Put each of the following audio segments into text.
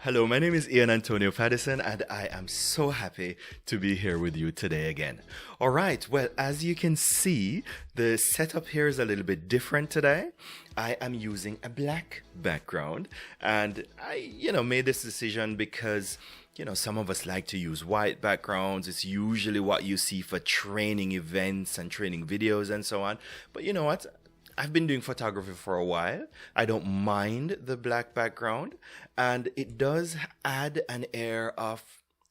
Hello, my name is Ian Antonio Patterson, and I am so happy to be here with you today again. All right, well, as you can see, the setup here is a little bit different today. I am using a black background, and I, made this decision because, some of us like to use white backgrounds. It's usually what you see for training events and training videos and so on. But you know what? I've been doing photography for a while. I don't mind the black background, and it does add an air of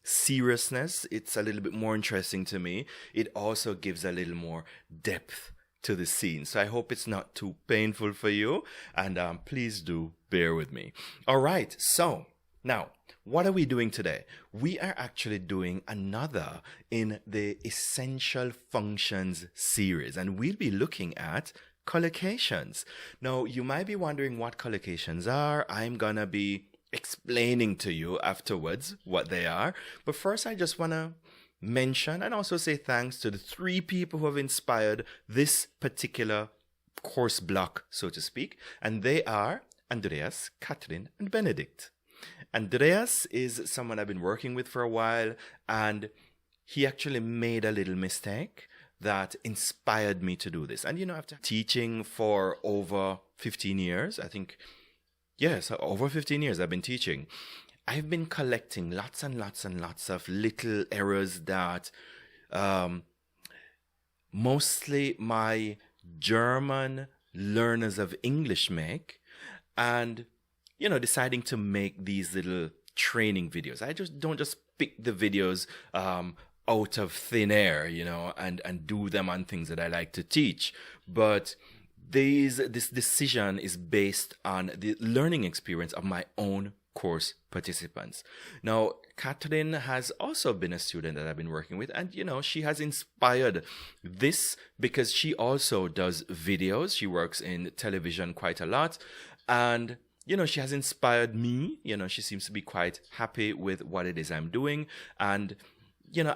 seriousness. It's a little bit more interesting to me. It also gives a little more depth to the scene. So I hope it's not too painful for you, and please do bear with me. All right, so now, what are we doing today? We are actually doing another in the Essential Functions series, and we'll be looking at collocations. Now, you might be wondering what collocations are. I'm gonna be explaining to you afterwards what they are. But first, I just wanna mention and also say thanks to the three people who have inspired this particular course block, so to speak. And they are Andreas, Catherine, and Benedict. Andreas is someone I've been working with for a while, and he actually made a little mistake that inspired me to do this. And after teaching for over 15 years, over 15 years I've been teaching, I've been collecting lots and lots and lots of little errors that mostly my German learners of English make, and deciding to make these little training videos. I just don't just pick the videos out of thin air, and do them on things that I like to teach. But this decision is based on the learning experience of my own course participants. Now, Catherine has also been a student that I've been working with, and she has inspired this because she also does videos. She works in television quite a lot, and she has inspired me. She seems to be quite happy with what it is I'm doing, and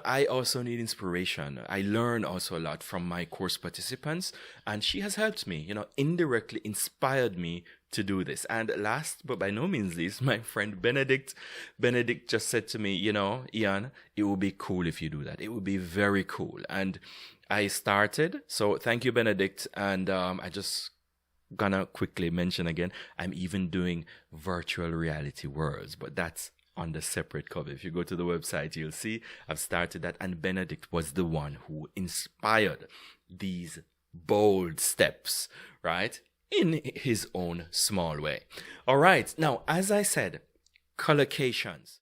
I also need inspiration. I learn also a lot from my course participants, and she has helped me, indirectly inspired me to do this. And last but by no means least, my friend Benedict. Benedict just said to me, Ian, it would be cool if you do that. It would be very cool. And I started. So thank you, Benedict. And I just gonna quickly mention again, I'm even doing virtual reality worlds, but that's on the separate cover. If you go to the website, you'll see I've started that, and Benedict was the one who inspired these bold steps, right? In his own small way. All right. Now, as I said, collocations.